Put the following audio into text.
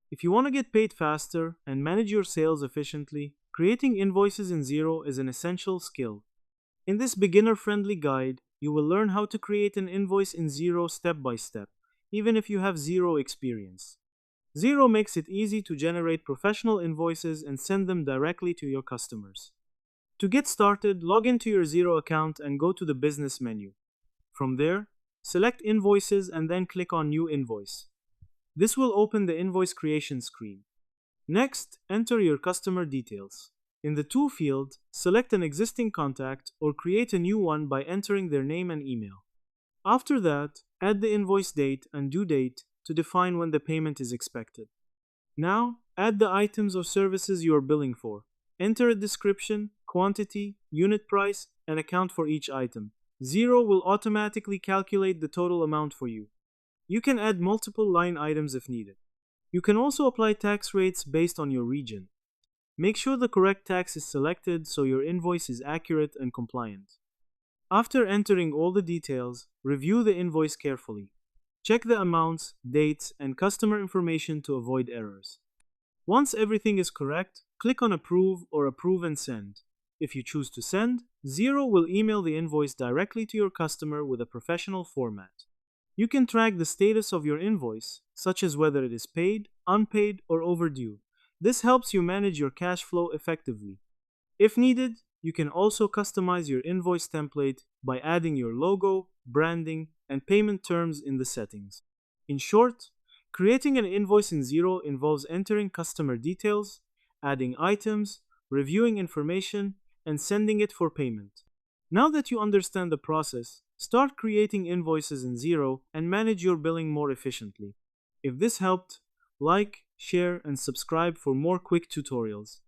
If you want to get paid faster and manage your sales efficiently, creating invoices in Xero is an essential skill. In this beginner-friendly guide, you will learn how to create an invoice in Xero step by step, even if you have zero experience. Xero makes it easy to generate professional invoices and send them directly to your customers. To get started, log into your Xero account and go to the Business menu. From there, select Invoices and then click on New Invoice. This will open the invoice creation screen. Next, enter your customer details. In the To field, select an existing contact or create a new one by entering their name and email. After that, add the invoice date and due date to define when the payment is expected. Now, add the items or services you are billing for. Enter a description, quantity, unit price, and account for each item. Xero will automatically calculate the total amount for you. You can add multiple line items if needed. You can also apply tax rates based on your region. Make sure the correct tax is selected so your invoice is accurate and compliant. After entering all the details, review the invoice carefully. Check the amounts, dates, and customer information to avoid errors. Once everything is correct, click on Approve or Approve and Send. If you choose to send, Xero will email the invoice directly to your customer with a professional format. You can track the status of your invoice, such as whether it is paid, unpaid, or overdue. This helps you manage your cash flow effectively. If needed, you can also customize your invoice template by adding your logo, branding, and payment terms in the settings. In short, creating an invoice in Xero involves entering customer details, adding items, reviewing information, and sending it for payment. Now that you understand the process, start creating invoices in Xero and manage your billing more efficiently. If this helped, like, share, and subscribe for more quick tutorials.